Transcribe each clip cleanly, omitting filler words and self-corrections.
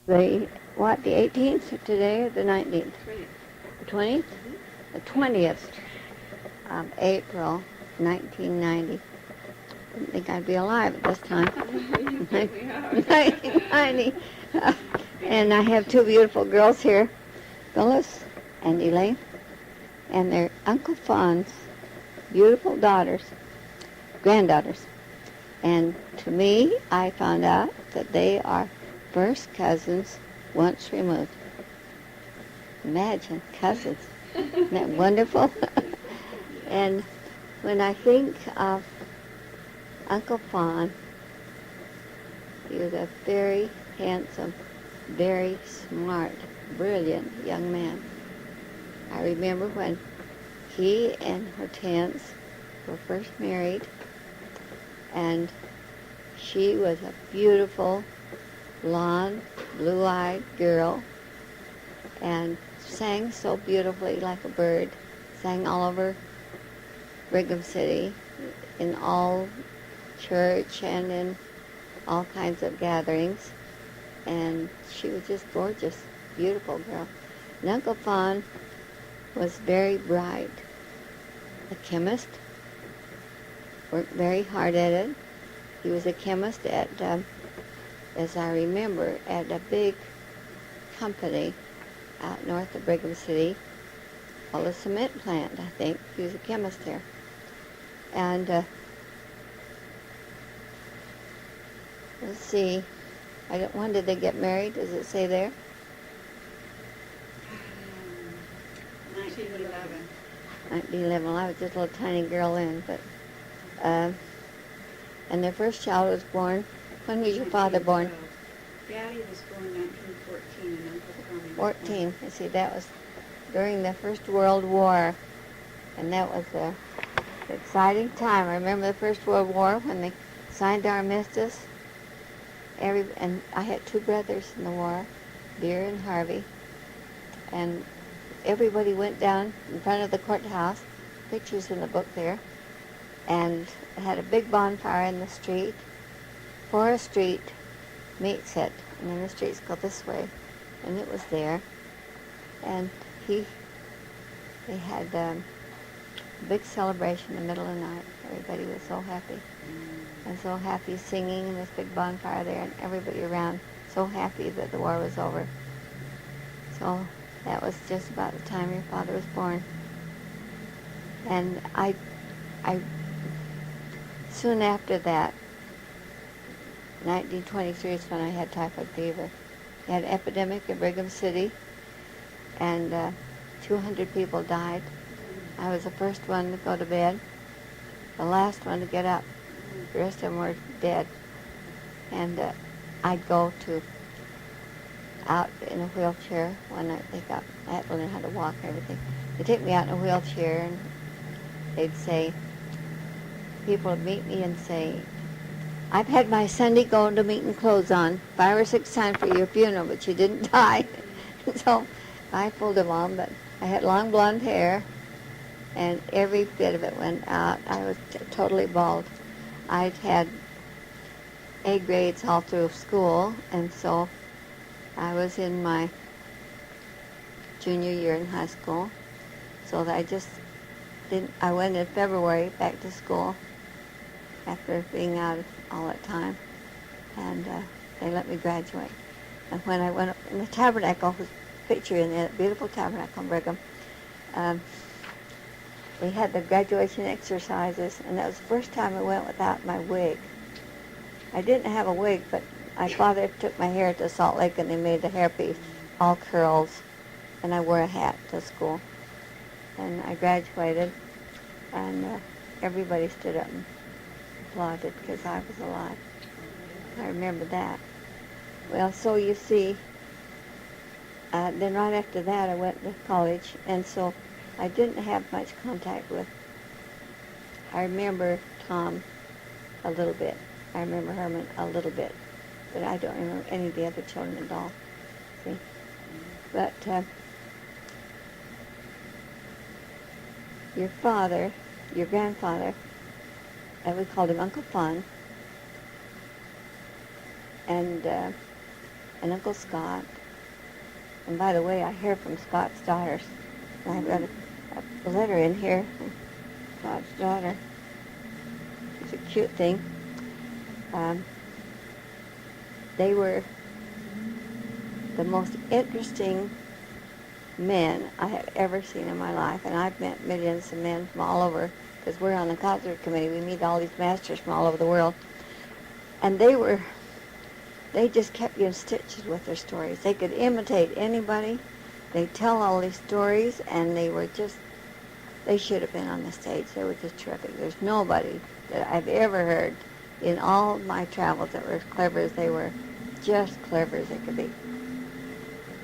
The, what, the 18th today or the 19th? 20th. The 20th? The 20th of April, 1990. Didn't think I'd be alive at this time. You certainly are. 1990. And I have two beautiful girls here, Phyllis and Elaine, and their Uncle Fawn's beautiful daughters, granddaughters. And to me, I found out that they are first cousins once removed. Imagine, cousins. Isn't that wonderful? And when I think of Uncle Fawn, he was a very handsome, very smart, brilliant young man. I remember when he and Hortense were first married, and she was a beautiful, blonde, blue-eyed girl, and sang so beautifully like a bird, sang all over Brigham City, in all church and in all kinds of gatherings, and she was just gorgeous, beautiful girl. And Uncle Fawn was very bright, a chemist, worked very hard at it. He was a chemist at, as I remember, at a big company out north of Brigham City called a cement plant, I think. He was a chemist there. And let's see, when did they get married? Does it say there? 1911. 1911. Well, I was just a little tiny girl then, but and their first child was born. When was your father born? Daddy was born 1914 and Uncle Tommy. 14. You see, that was during the First World War, and that was an exciting time. I remember the First World War when they signed our armistice. And I had two brothers in the war, Dear and Harvey, and everybody went down in front of the courthouse, pictures in the book there, and had a big bonfire in the street. Forest Street meets it, and then the streets go this way, and it was there. And they had a big celebration in the middle of the night. Everybody was so happy. And so happy singing in this big bonfire there, and everybody around so happy that the war was over. So that was just about the time your father was born. And I soon after that, 1923 is when I had typhoid fever. We had an epidemic in Brigham City, and 200 people died. I was the first one to go to bed, the last one to get up. The rest of them were dead. And I'd go out in a wheelchair when I had to learn how to walk and everything. They'd take me out in a wheelchair, and they'd say, people would meet me and say, I've had my Sunday going to meeting clothes on 5 or 6 times for your funeral, but you didn't die. So I pulled them on, but I had long blonde hair, and every bit of it went out. I was totally bald. I'd had A grades all through school, and so I was in my junior year in high school. So that I just didn't, I went in February back to school after being out all that time, and they let me graduate. And when I went up in the tabernacle, was a picture in there, that beautiful tabernacle in Brigham, we had the graduation exercises, and that was the first time I went without my wig. I didn't have a wig, but my father took my hair to Salt Lake, and they made the hairpiece all curls, and I wore a hat to school. And I graduated, and everybody stood up and applauded because I was alive. I remember that. Well, so you see, then right after that I went to college, and so I didn't have much contact with. I remember Tom a little bit. I remember Herman a little bit, but I don't remember any of the other children at all. See, but your father, your grandfather, we called him Uncle Fun, and and Uncle Scott. And by the way, I hear from Scott's daughters. I've got a letter in here from Scott's daughter. It's a cute thing. They were the most interesting men I have ever seen in my life, and I've met millions of men from all over, because we're on the concert committee. We meet all these masters from all over the world. And they just kept you in stitches with their stories. They could imitate anybody. They tell all these stories, and they should have been on the stage. They were just terrific. There's nobody that I've ever heard in all my travels that were as clever as they were, just clever as they could be.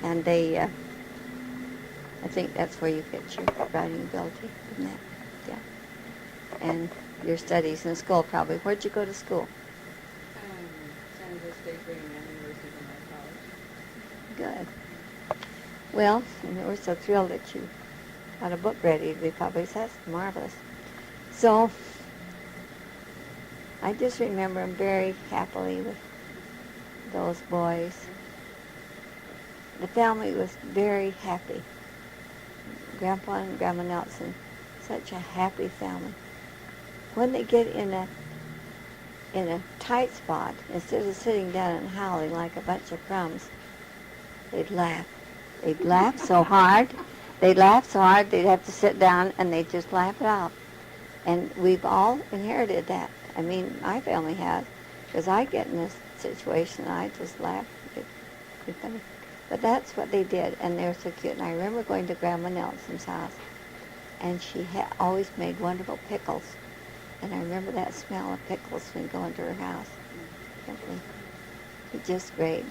And I think that's where you get your writing ability, isn't it? Yeah. And your studies in school probably. Where'd you go to school? San Jose State Brigham Young University for my college. Good. Well, and we're so thrilled that you got a book ready to be published. That's marvelous. So, I just remember them very happily with those boys. The family was very happy. Grandpa and Grandma Nelson, such a happy family. When they get in a tight spot, instead of sitting down and howling like a bunch of crumbs, they'd laugh. They'd laugh so hard. They'd have to sit down and they'd just laugh it out. And we've all inherited that. I mean, my family has, because I get in this situation and I just laugh. It's funny. But that's what they did, and they were so cute. And I remember going to Grandma Nelson's house, and she had always made wonderful pickles. And I remember that smell of pickles when you go into her house. It's just great.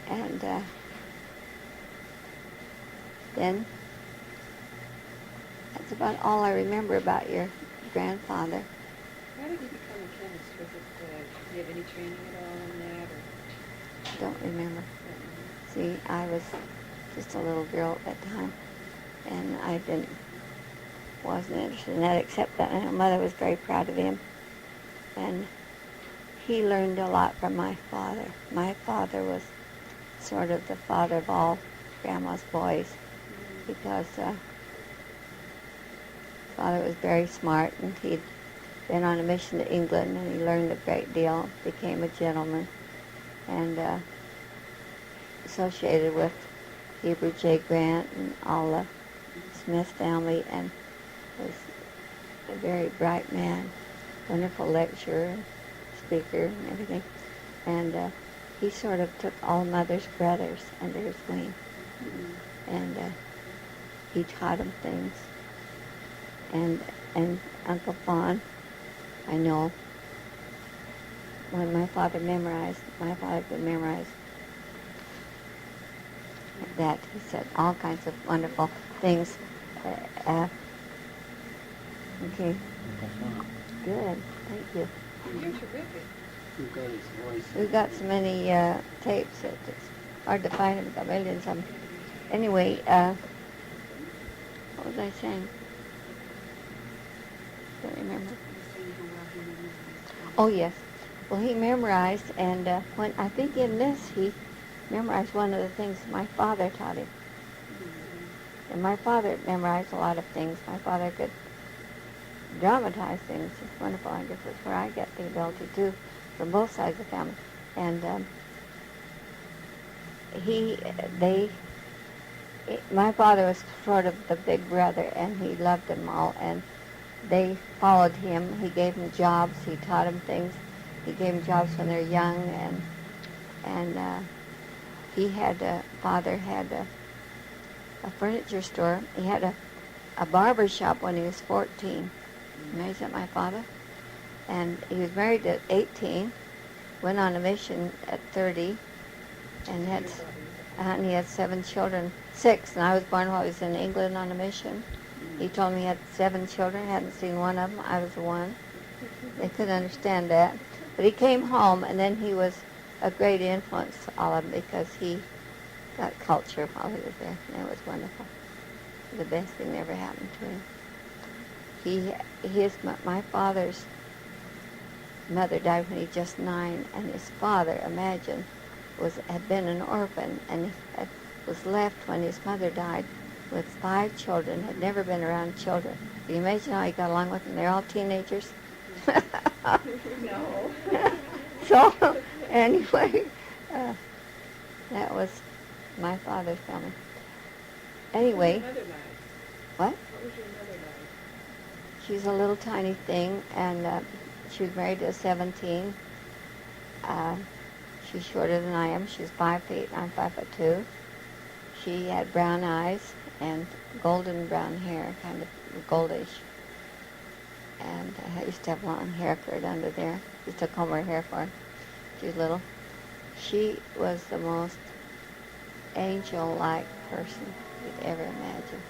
And then that's about all I remember about your grandfather. How did you become a chemist? Was it, did you have any training at all in that? Or? Don't remember. See, I was just a little girl at that time, and I wasn't interested in that, except that my mother was very proud of him, and he learned a lot from my father. My father was sort of the father of all Grandma's boys, because father was very smart, and he'd been on a mission to England, and he learned a great deal, became a gentleman, and associated with Heber J. Grant and all the Smith family, and was a very bright man, wonderful lecturer, speaker, and everything. And he sort of took all Mother's brothers under his wing, and he taught them things. And Uncle Fawn, I know, when my father could memorize that. He said all kinds of wonderful things. Okay. Good. Thank you. You're terrific. You've got his voice. We've got so many tapes that it's hard to find them. We've got millions of them. Anyway, what was I saying? Don't remember. Oh, yes. Well, he memorized, and when I think in this, he memorized one of the things my father taught him. And my father memorized a lot of things. My father could dramatize things. It's wonderful. I guess that's where I get the ability too, from both sides of the family. And my father was sort of the big brother, and he loved them all. And they followed him. He gave them jobs. He taught them things. He gave them jobs when they're young, and father had a furniture store. He had a barber shop when he was 14. Amazing at my father. And he was married at 18, went on a mission at 30, and he had 7 children, 6, and I was born while he was in England on a mission. He told me he had 7 children, hadn't seen one of them. I was the one. They couldn't understand that. But he came home, and then he was a great influence to all of them, because he got culture while he was there, and it was wonderful. The best thing that ever happened to him. My father's mother died when he was just 9, and his father, imagine, had been an orphan, and was left when his mother died with 5 children, had never been around children. Can you imagine how he got along with them? They're all teenagers. No. So, anyway, that was my father's family. Anyway, What was your mother like? what? What was your mother like? She's a little tiny thing, and she was married at 17. She's shorter than I am. She's 5 feet, and I'm 5'2". She had brown eyes and golden brown hair, kind of goldish. And I used to have long hair curled under there. Used to comb her hair for her. She was little. She was the most angel-like person you'd ever imagine.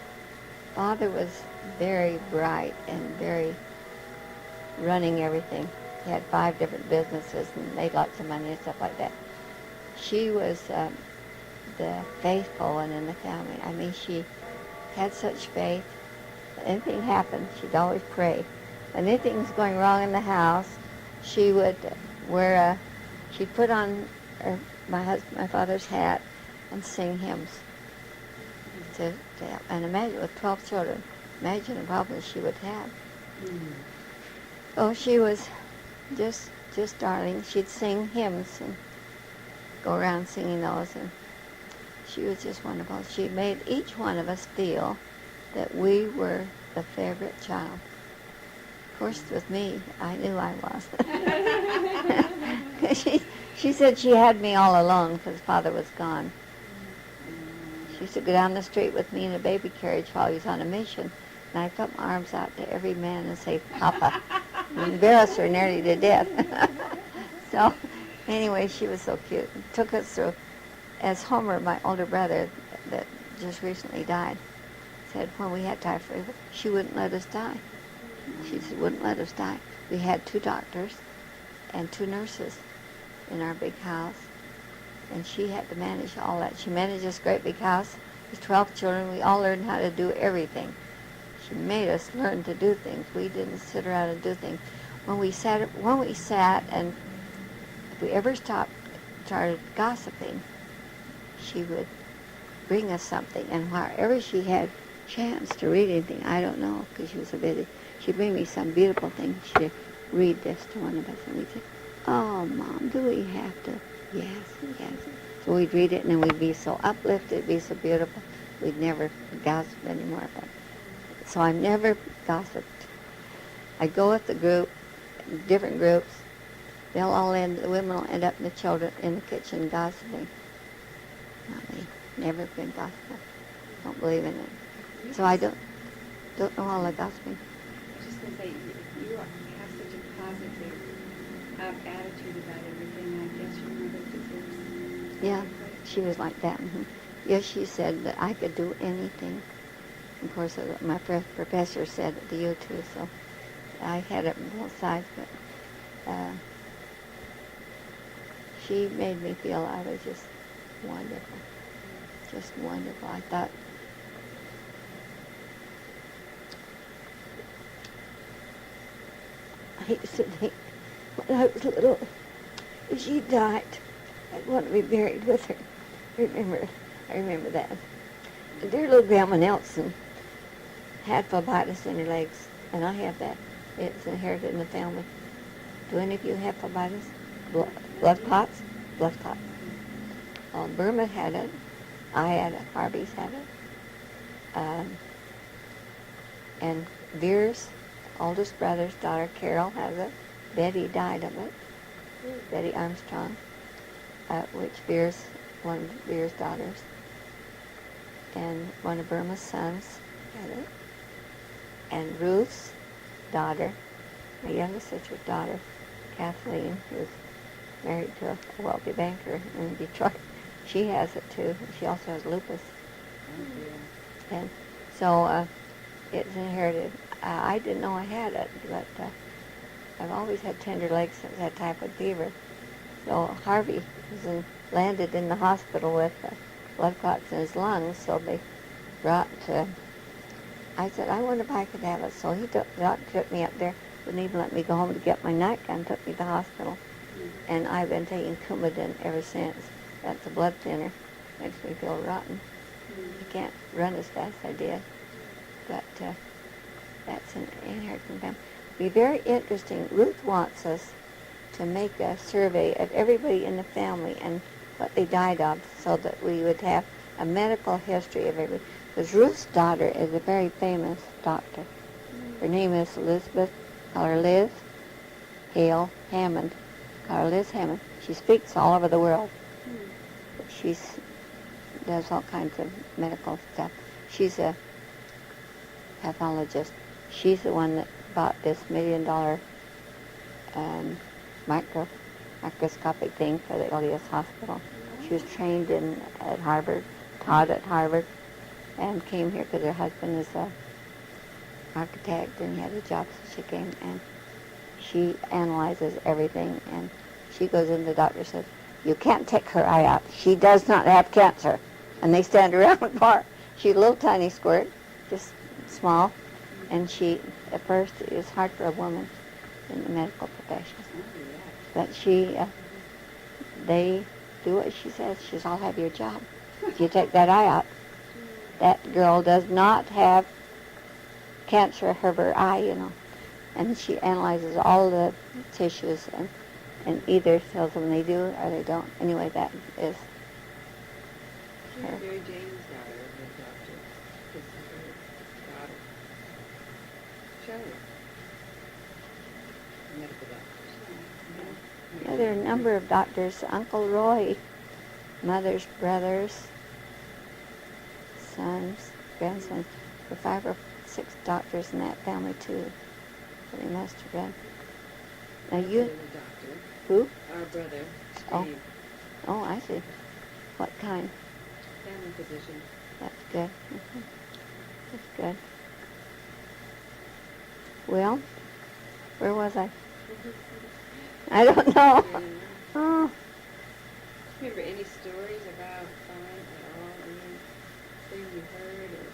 Father was very bright and very running everything. He had 5 different businesses and made lots of money and stuff like that. She was the faithful one in the family. I mean, she had such faith. When anything happened, she'd always pray. When anything was going wrong in the house, she would she'd put on my father's hat and sing hymns. And imagine, with 12 children, imagine the problems she would have. Oh, she was just darling. She'd sing hymns and go around singing those, and she was just wonderful. She made each one of us feel that we were the favorite child. Of course, with me, I knew I was. She said she had me all alone because Father was gone. She used to go down the street with me in a baby carriage while he was on a mission, and I'd put my arms out to every man and say, Papa. Embarrassed her nearly to death. So, anyway, she was so cute. Took us through, as Homer, my older brother, that just recently died, said when we had typhoid, she wouldn't let us die. She just wouldn't let us die. We had 2 doctors and 2 nurses in our big house, and she had to manage all that. She managed this great big house with 12 children. We all learned how to do everything. She made us learn to do things. We didn't sit around and do things. When we sat, and if we ever started gossiping, she would bring us something. And wherever she had chance to read anything, I don't know, because she was so busy, she'd bring me some beautiful thing. She'd read this to one of us, and we'd say, "Oh, Mom, do we have to?" Yes, yes. So we'd read it, and then we'd be so uplifted, it'd be so beautiful. We'd never gossip anymore about it. So I never gossiped. I'd go with the group, different groups. The women will end up in the kitchen gossiping. Not me. Never been gossiping. Don't believe in it. So I don't know all the gossiping. I was just going to say, you have such a positive attitude about everything. I guess your mother deserves. Yeah, she was like that. Mm-hmm. Yes, she said that I could do anything. Of course, my professor said it to you too, so I had it on both sides, but she made me feel I was just wonderful. Just wonderful. I thought, I used to think when I was little, if she died, I'd want to be buried with her. I remember that. Dear little Grandma Nelson had phlebitis in her legs, and I have that. It's inherited in the family. Do any of you have phlebitis? Blood clots? Blood clots. Burma had it. I had it. Harvey's had it. And Veer's oldest brother's daughter, Carol, has it. Betty died of it. Betty Armstrong, which one of Veer's daughters. And one of Burma's sons had it. And Ruth's daughter, my youngest sister's daughter, Kathleen, who's married to a wealthy banker in Detroit, she has it too. She also has lupus. And so it's inherited. I didn't know I had it, but I've always had tender legs since I had typhoid fever. So Harvey landed in the hospital with blood clots in his lungs, so they brought I said, I wonder if I could have it. So the doctor took me up there, wouldn't even let me go home to get my nightgown, took me to the hospital. And I've been taking Coumadin ever since. That's a blood thinner. Makes me feel rotten. You can't run as fast as I did. But that's an inheritance family. Be very interesting. Ruth wants us to make a survey of everybody in the family and what they died of, so that we would have a medical history of everybody. Because Ruth's daughter is a very famous doctor. Her name is Elizabeth, call her Liz Hale Hammond. Call her Liz Hammond. She speaks all over the world. She does all kinds of medical stuff. She's a pathologist. She's the one that bought this $1 million microscopic thing for the LDS hospital. She was trained at Harvard, taught at Harvard, and came here because her husband is a architect and he had a job, so she came, and she analyzes everything, and she goes in, the doctor says, you can't take her eye out. She does not have cancer. And they stand around for her. She's a little tiny squirt, just small, and she, at first, it's hard for a woman in the medical profession. But they do what she says. She says, I'll have your job if you take that eye out. That girl does not have cancer of her eye, you know. And she analyzes all the tissues and either tells them they do or they don't. Anyway, that is her. Mary Jane's daughter, the doctor, his daughter. Shelley. Medical doctors. Yeah, there are a number of doctors. Uncle Roy, mother's brothers, sons, grandsons. There were 5 or 6 doctors in that family too. So they must have been. Now My you, brother was a doctor. who? Our brother, Oh. Steve, Oh, I see. What kind? family physician. That's good. That's good. Well, where was I? I don't know. Oh, Remember any stories about Fawn at all? Anything you heard, or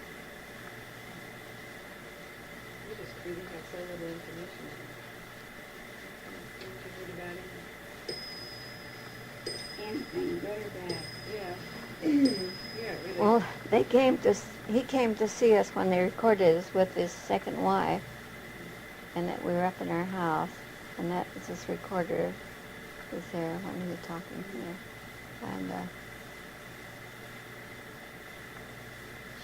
we just really have so little information. Things you heard about him? Anything, good or bad. Yeah. Yeah, really. well, he came to see us when they recorded us with his second wife, and that we were up in our house, and that was this recorder was there when he was talking there. And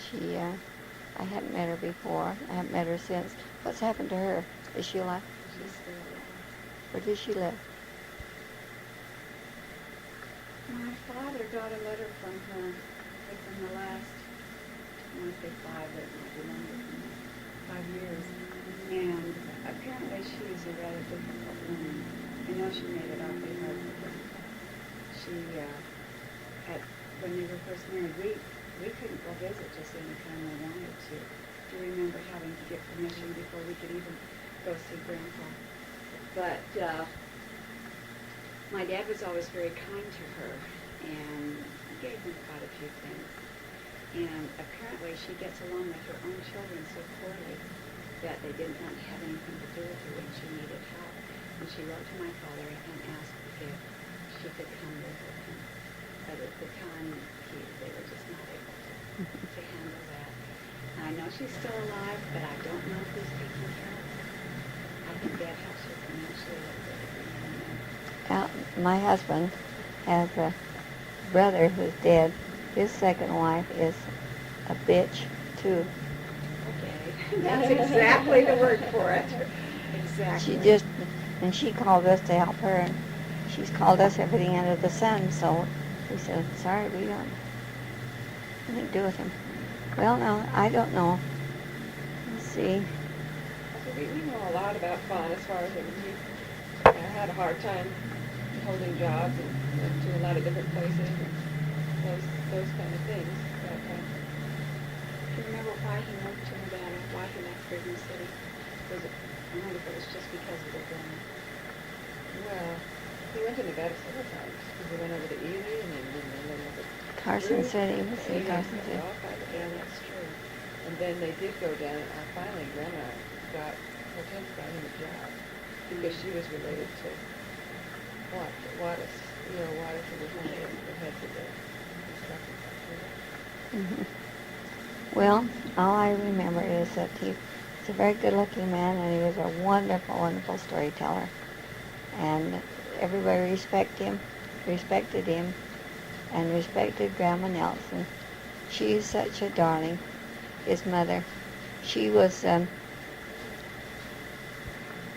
she, I hadn't met her before. I haven't met her since. What's happened to her? Is she alive? She's still alive. Where does she live? My father got a letter from her within the last, I want to say 5, but it might be longer than that, 5 years. And apparently she is a rather difficult woman. I know she made it awfully hard for her. She, when they were first married, we couldn't go visit just any time we wanted to. Do you remember having to get permission before we could even go see Grandpa? But my dad was always very kind to her and gave them quite a few things. And apparently she gets along with her own children so poorly that they didn't want to have anything to do with her when she needed help. And she wrote to my father and asked if she could come live with him. But at the time, they were just not able to handle that. And I know she's still alive, but I don't know who's taking care of her. I think Dad helps her financially a little bit every now and then. My husband has a brother who's dead. His second wife is a bitch, too. Okay. That's exactly the word for it. Exactly. She called us to help her, and she's called us everything under the sun, so we said, sorry, we don't have anything to do with him. Well, no, I don't know. Let's see. We know a lot about Fawn as far as he had a hard time holding jobs and went to a lot of different places and those kind of things. But, Do you remember why he moved to Nevada? Why he left Brigham City? I wonder if it was just because of the gun. well, he went to Nevada several times. He went over to Ely and then over to Carson City. He was in Carson City. Yeah, that's true. And then they did go down. Finally, Grandma Hortense got him a job because she was related to Wattis. You know, Wattis was one of the heads of the Mhm. Well, all I remember is that he's a very good-looking man, and he was a wonderful, wonderful storyteller. And everybody respected him, and respected Grandma Nelson. She's such a darling. His mother, she was,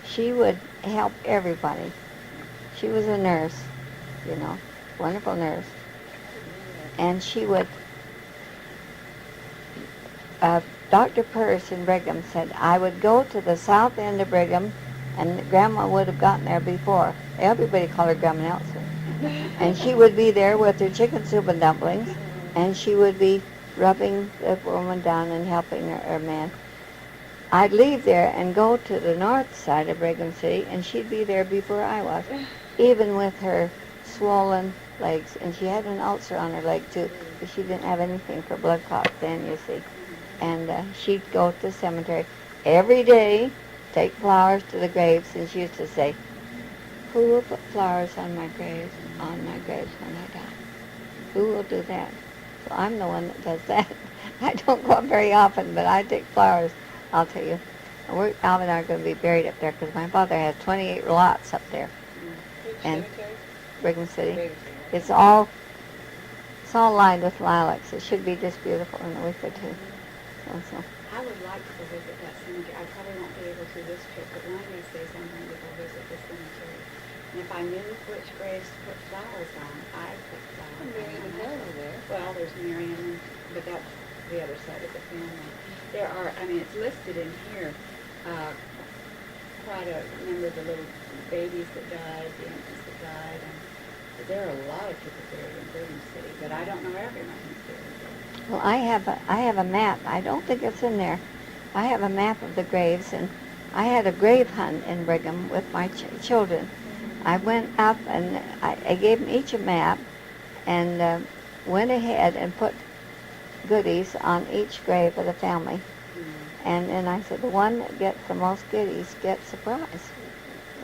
she would help everybody. She was a nurse, you know, wonderful nurse. And she would, Dr. Purse in Brigham said, I would go to the south end of Brigham, and Grandma would have gotten there before. Everybody called her Grandma Nelson. And she would be there with her chicken soup and dumplings, and she would be rubbing the woman down and helping her man. I'd leave there and go to the north side of Brigham City, and she'd be there before I was, even with her swollen legs. And she had an ulcer on her leg, too, but she didn't have anything for blood clots then, you see. And she'd go to the cemetery every day, take flowers to the graves, and she used to say, who will put flowers on my graves when I die? Who will do that? So I'm the one that does that. I don't go up very often, but I take flowers, I'll tell you. Alvin and I are going to be buried up there because my father has 28 lots up there. And Brigham City. It's all lined with lilacs. It should be just beautiful in a week or two. So. I would like to go visit that cemetery. I probably won't be able to this trip, but one of these days I'm going to go visit the cemetery. And if I knew which graves to put flowers on, I'd put flowers on. there. Well, there's Miriam, but that's the other side of the family. There are, it's listed in here, quite a number of the little babies that died, the infants that died, and there are a lot of people buried in Brigham City, but I don't know everyone who's buried there. Well, I have a map. I don't think it's in there. I have a map of the graves, and I had a grave hunt in Brigham with my children. I went up and I gave them each a map, and went ahead and put goodies on each grave of the family. And then I said, the one that gets the most goodies gets a prize.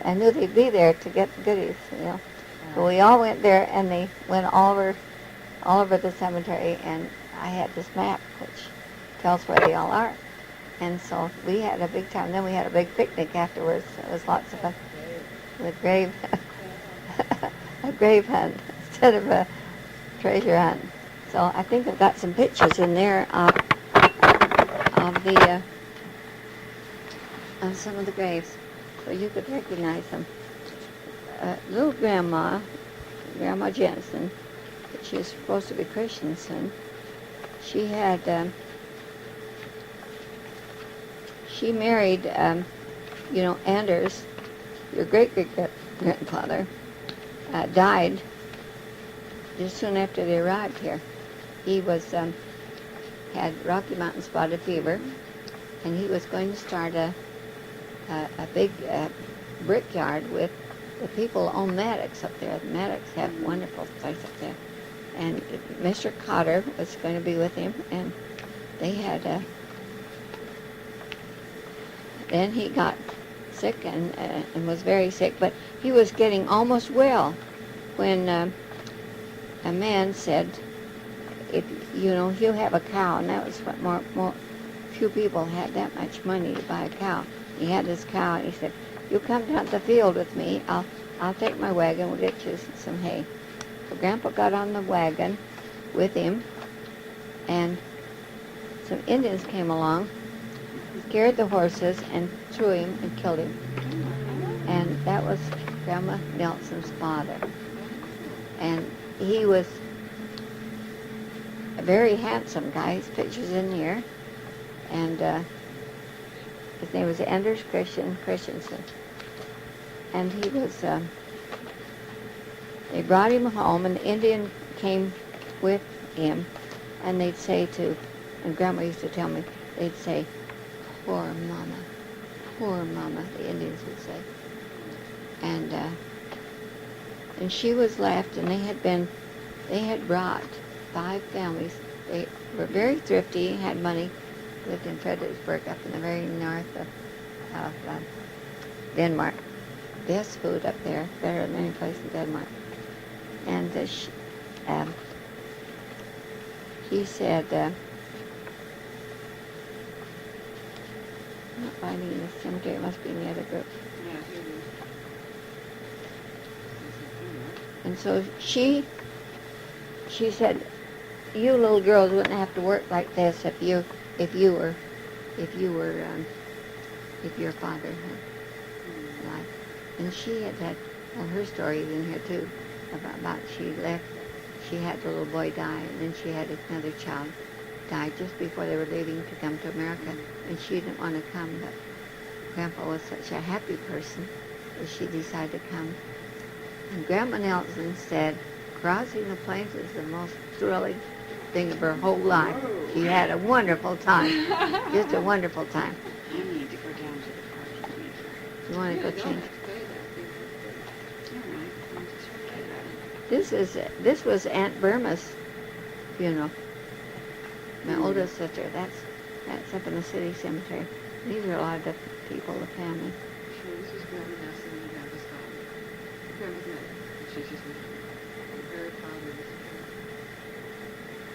I knew they'd be there to get the goodies, you know. So we all went there, and they went all over the cemetery, and I had this map which tells where they all are. And so we had a big time. Then we had a big picnic afterwards. It was lots of fun with a grave hunt instead of a treasure hunt. So I think I've got some pictures in there of some of the graves, so you could recognize them. Little Grandma Jensen, she was supposed to be Christian soon. She had, she married, Anders, your great-great-grandfather, died just soon after they arrived here. He was, had Rocky Mountain spotted fever, and he was going to start a big brickyard with the people who own Maddox up there. The Maddox have a wonderful place up there. And Mr. Cotter was going to be with him, and they had then he got sick and was very sick, but he was getting almost well when a man said, if he'll have a cow, and that was what more few people had that much money to buy a cow. He had his cow, and he said, you come down to the field with me, I'll take my wagon, we'll get you some hay. So Grandpa got on the wagon with him, and some Indians came along, scared the horses, and threw him and killed him. And that was Grandma Nelson's father. And he was a very handsome guy. His picture's in here. And his name was Anders Christensen. And he was, they brought him home, and the Indian came with him, and they'd say and Grandma used to tell me, they'd say, poor mama, the Indians would say. And she was left, and they had brought 5 families. They were very thrifty, had money, lived in Fredericksburg up in the very north of Denmark. Best food up there, better than any place in Denmark. And he said, I'm not finding the cemetery, it must be in the other group. Yeah, here it is. And so she said, you little girls wouldn't have to work like this if your father had life. And she had well, her story is in here too, about she left, she had the little boy die, and then she had another child die just before they were leaving to come to America, and she didn't want to come, but Grandpa was such a happy person that she decided to come. And Grandma Nelson said, crossing the plains is the most thrilling thing of her whole life. She had a wonderful time, just a wonderful time. I need to go down to the parking meter. You want to go change? All right, I'll just forget about it. This was Aunt Burma's funeral. My oldest sister. That's up in the city cemetery. These are a lot of the people, the family. Sure, this is Grandma Nelson and Grandpa's daughter. Grandpa's mother. She's just with her father was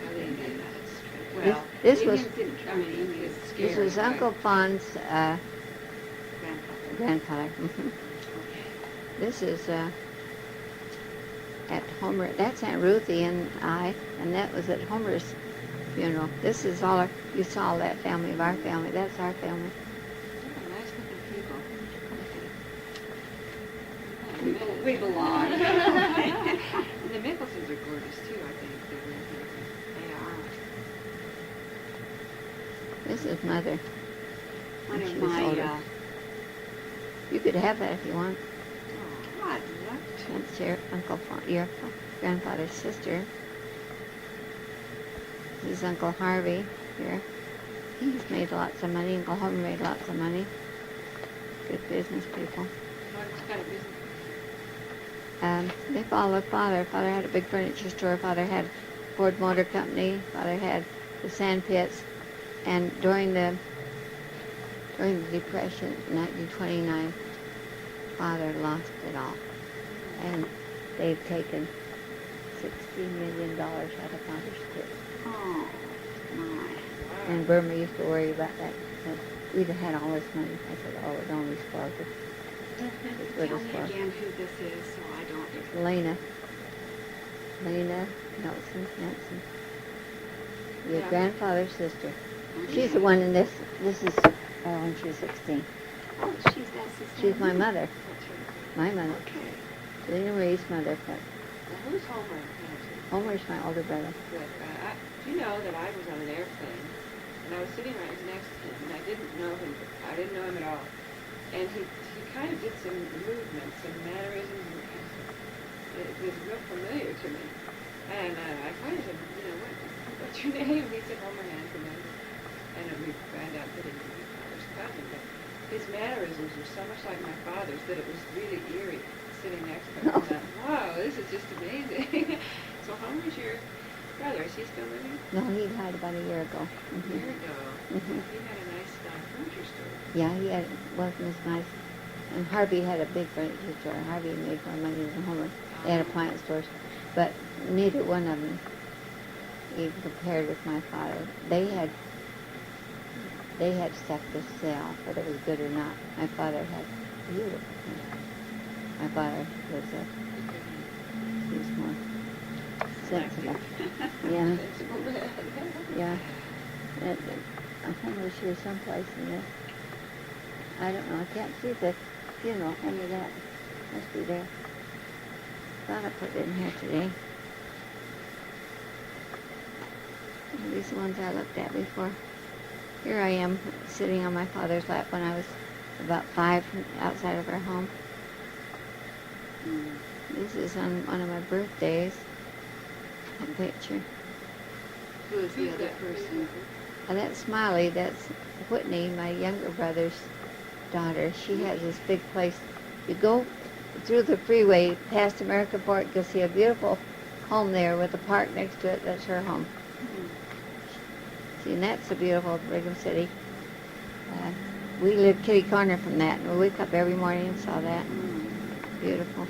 I didn't get that straight. Well, This the was- Indians didn't try me. It's scary. This was Uncle Fawn's Grandfather. grandfather. Okay. This is at Homer. That's Aunt Ruthie and I, and that was at Homer's funeral. This is all you saw that family of our family. That's our family. nice looking people. We belong. And the Mickelsons are gorgeous too, I think. They're really beautiful. They are. This is Mother. One She of was my, older. You could have that if you want. oh, I'd love to. That's your grandfather's sister. This is Uncle Harvey here. He's made lots of money. Uncle Homer made lots of money. Good business people. What kind of business? They followed Father. Father had a big furniture store. Father had Ford Motor Company. Father had the sand pits. And during the Depression, 1929, Father lost it all. And they've taken $60 million out of Father's pit. Oh, my. And Burma used to worry about that. Said, we'd have had all this money. I said, oh, it only spoiled it. It would Tell have me spoiled again who this is so I don't... Lena Nelson. Your Yeah. grandfather's sister. Okay. She's the one in this. This is when she was 16. Oh, she's that sister. She's my mother. That's right. My mother. Okay. Lena Marie's mother. But Now, who's Homer? Homer's my older brother. Good. Do you know that I was on an airplane, and I was sitting right next to him, and I didn't know him. I didn't know him at all. And he kind of did some movements, some mannerisms, and it was real familiar to me. And I finally said, what's your name? He said, Homer Hansen. And we found out that he was my father's cousin. But his mannerisms were so much like my father's that it was really eerie sitting next to him. I thought, wow, this is just amazing. So Homer's your brother. Is he still living? No, he died about a year ago. A year ago. Mhm. He had a nice furniture store. Yeah, he wasn't as nice. And Harvey had a big furniture store. Harvey made more money than Homer. They had appliance stores. But neither one of them even compared with my father. They had stuff to sell, whether it was good or not. My father had beautiful things. My father was he was more sensible. Yeah. Yeah. Homer's here someplace in this. I don't know. I can't see the funeral under that. Must be there. Thought I put it in here today. These are the ones I looked at before. Here I am sitting on my father's lap when I was about 5 outside of our home. This is on one of my birthdays. That picture. Who is the other person? And that's Smiley. That's Whitney, my younger brother's daughter. She has this big place. You go through the freeway past American Port, you'll see a beautiful home there with a park next to it. That's her home. See, and that's the beautiful Brigham City. We lived kitty corner from that, and we wake up every morning and saw that. Beautiful.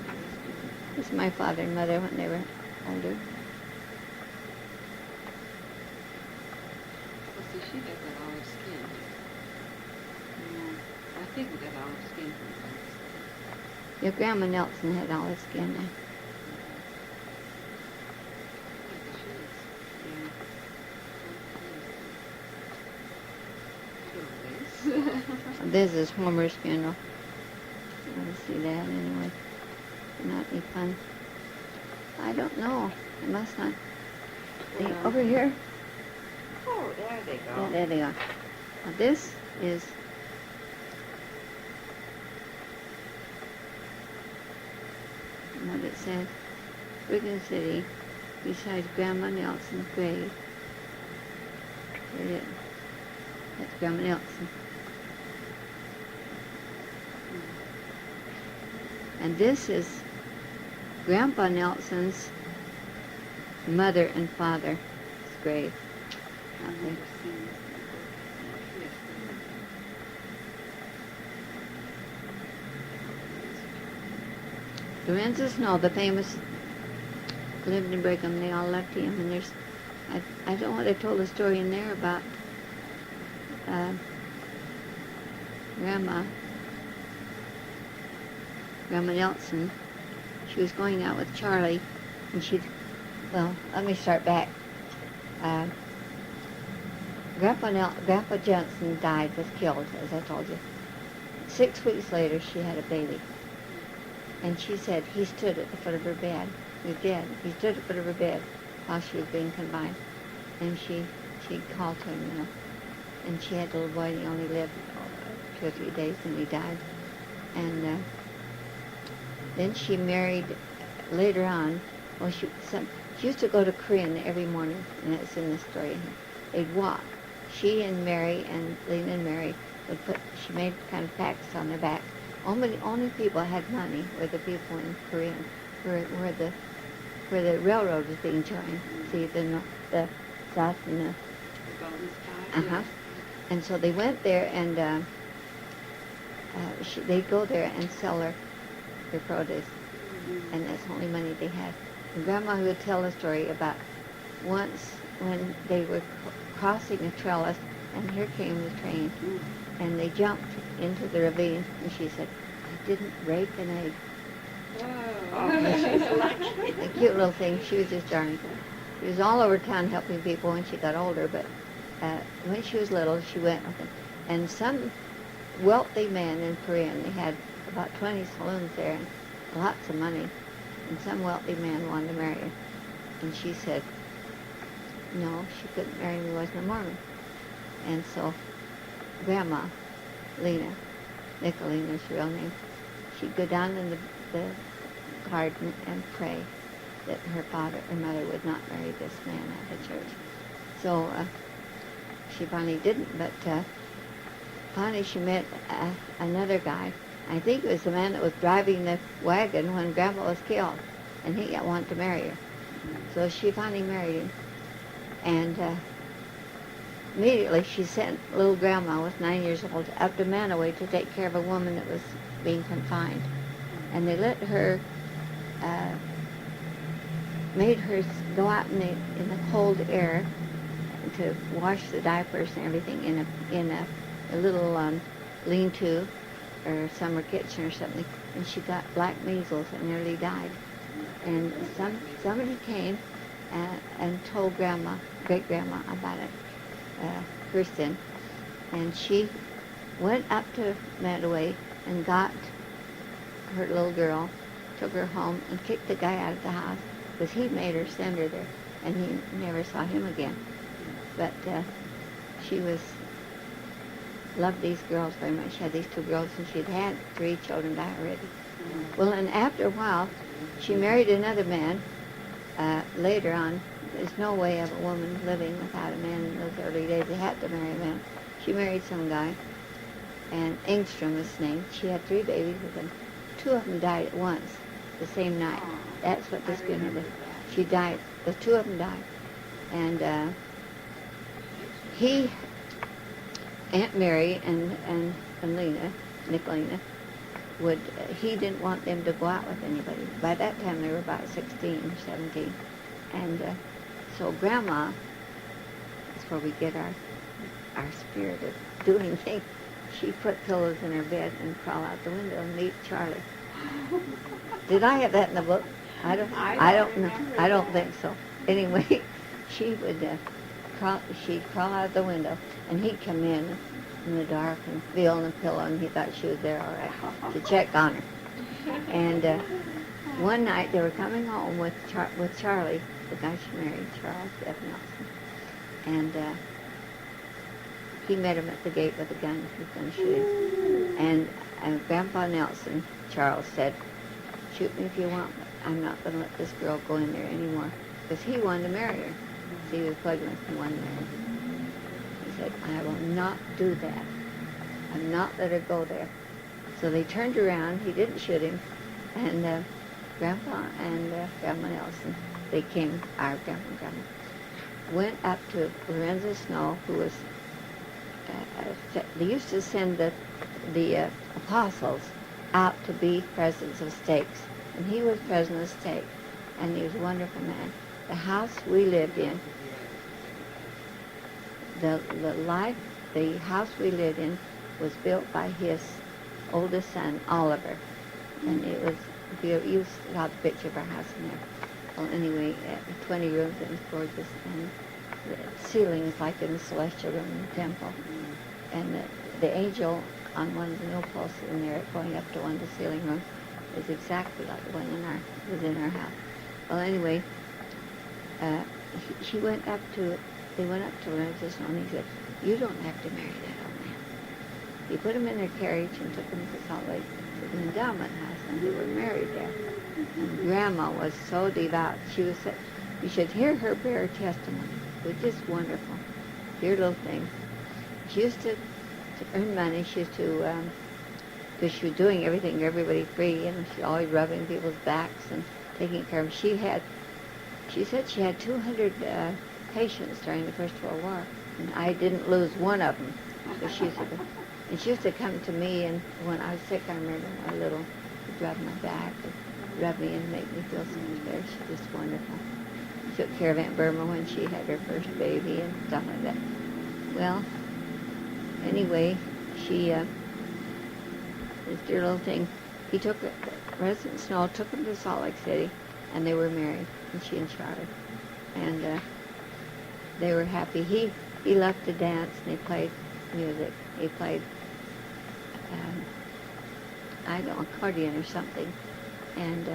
This is my father and mother when they were older. See, she has that olive skin. Yeah. I think we got olive skin from her. Your Grandma Nelson had olive skin now. This is Homer's funeral. You want to see that anyway? Not any fun. I don't know. It must not. Over here. Oh, there they go. Yeah, there they are. Now this is what it says. Brigham City, beside Grandma Nelson's grave. There it is. That's Grandma Nelson. And this is Grandpa Nelson's mother and father's grave. Out there. Lorenzo's, no, the famous lived in Brigham. They all left him, and there's, I don't know what I told a story in there about Grandma Nelson. She was going out with Charlie, and well, let me start back. Grandpa Jensen was killed, as I told you. 6 weeks later, she had a baby. And she said he stood at the foot of her bed. He was dead. He stood at the foot of her bed while she was being confined. And she called to him, you know. And she had a little boy, and he only lived 2 or 3 days, and he died. And then she married later on. Well, she used to go to Korean every morning, and it's in the story here. They'd walk. She and Mary and Lena and Mary would she made kind of packs on their back. Only people had money were the people in Korea, where the railroad was being joined. See, the south and the Golden Sky. uh-huh. And so they went there, and they'd go there and sell their produce, and that's the only money they had. And Grandma would tell a story about once when they were crossing a trellis, and here came the train, and they jumped into the ravine, and she said, "I didn't break an egg." Oh. A cute little thing. She was just darn good. She was all over town helping people when she got older, but when she was little, she went with them. And some wealthy man in Korea, and they had about 20 saloons there, and lots of money, and some wealthy man wanted to marry her. And she said, no, she couldn't marry me, wasn't a Mormon. And so Grandma, Lena, Nicolena's real name, she'd go down in the garden and pray that her father or mother would not marry this man at the church. So she finally didn't, but finally she met another guy. I think it was the man that was driving the wagon when Grandma was killed, and he wanted to marry her. So she finally married him, and immediately she sent little Grandma, was 9 years old, up to Manaway to take care of a woman that was being confined. And they let her, made her go out in the cold air to wash the diapers and everything in a little lean-to or summer kitchen or something, and she got black measles and nearly died. And somebody came and told great-grandma about it, Kirsten, and she went up to Medaway and got her little girl, took her home, and kicked the guy out of the house because he made her send her there, and he never saw him again. But she loved these girls very much. She had these 2 girls, and she'd had 3 children die already. Well, and after a while, she married another man. Later on, there's no way of a woman living without a man in those early days. They had to marry a man. She married some guy, and Engstrom was his name. She had 3 babies with him. 2 of them died at once, the same night. That's what this funeral did. She died. The 2 of them died. And Aunt Mary and Lena, Nicolena, he didn't want them to go out with anybody. By that time, they were about 16 or 17. And so Grandma, that's where we get our our spirit of doing things. She put pillows in her bed and crawl out the window and meet Charlie. Did I have that in the book? I don't know. remember I don't that. think so. Anyway, she would she'd crawl out the window, and he'd come in the dark and feel on the pillow, and he thought she was there all right to check on her. And one night they were coming home with Charlie, the guy she married, Charles F. Nelson, and he met him at the gate with a gun. He was going to shoot him. And Grandpa Nelson, Charles, said, "Shoot me if you want, but I'm not going to let this girl go in there anymore," because he wanted to marry her. So he was pregnant and wanted to marry her. He said, "I will not do that. I'm not let her go there." So they turned around. He didn't shoot him, and Grandpa and Grandma Nelson, they came, our Grandpa and Grandma, went up to Lorenzo Snow, who was, they used to send the apostles out to be presidents of states, and he was president of state, and he was a wonderful man. The house we lived in, the house we lived in was built by his oldest son, Oliver, and it was, you saw the picture of our house in there. Well, anyway, 20 rooms, and it was gorgeous, and the ceiling is like in the celestial room in the temple, and the angel on one of the mill posts in there going up to one of the ceiling rooms is exactly like the one was in our house. Well, anyway, they went up to Lorenzo Snow, and he said, "You don't have to marry that old man." He put him in their carriage and took them to Salt Lake to the endowment house, and they were married there. And Grandma was so devout. You should hear her bear testimony. It was just wonderful. Dear little thing. She used to earn money. She used to, because she was doing everything, everybody free, and she always rubbing people's backs and taking care of them. She said she had 200 patients during the First World War, and I didn't lose one of them. So she used to come to me, and when I was sick, I remember my little, she'd rub my back and rub me and make me feel so much better. She was just wonderful. She took care of Aunt Burma when she had her first baby and stuff like that. Well, anyway, this dear little thing, President Snow took them to Salt Lake City, and they were married, and she and Charlie. And they were happy. He loved to dance, and he played music. He played, accordion or something. And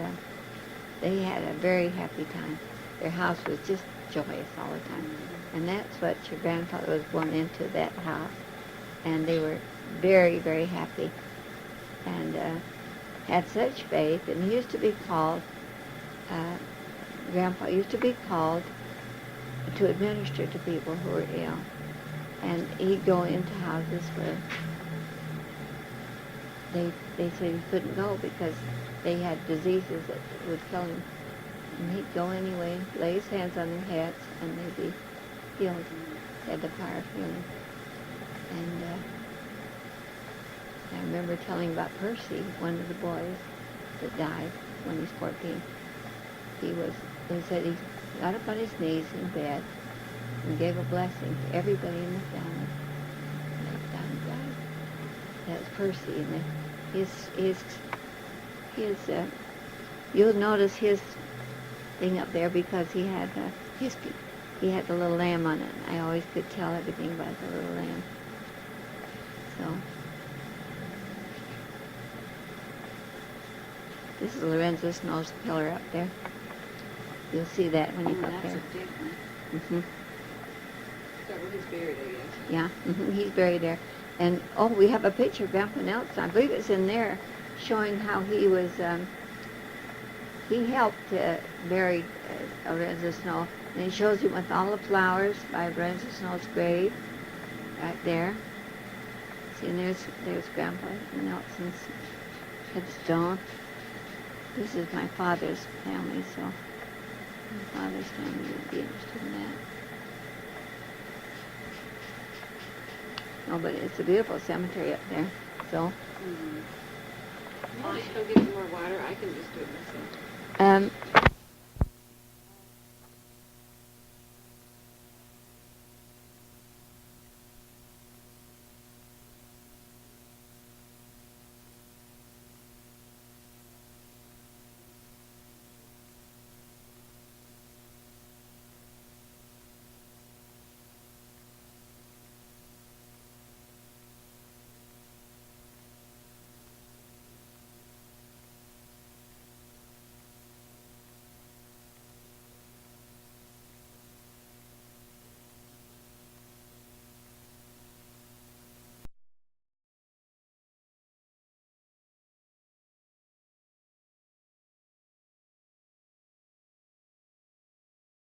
they had a very happy time. Their house was just joyous all the time. And that's what your grandfather was born into, that house. And they were very, very happy. And had such faith. And he used to be called, Grandpa used to be called to administer to people who were ill. And he'd go into houses where they said he couldn't go because they had diseases that would kill him. And he'd go anyway, lay his hands on their heads, and they'd be healed. They had the power of healing. And I remember telling about Percy, one of the boys that died when he was 14. They said he got up on his knees in bed and gave a blessing to everybody in the family. And they died. That was Percy. And you'll notice his thing up there because he had the little lamb on it. I always could tell everything about the little lamb. So this is Lorenzo Snow's pillar up there. You'll see that when you go up That's there. a big one. Mm-hmm. Is that where he's buried, I guess? Yeah, he's buried there. And, we have a picture of Grandpa Nelson. I believe it's in there showing how he was, he helped bury Lorenzo Snow. And it shows him with all the flowers by Lorenzo Snow's grave right there. See, and there's Grandpa Nelson's headstone. This is my father's family, so my father's family would be interested in that. No, but it's a beautiful cemetery up there. So, I'll just go get some more water. I can just do it myself.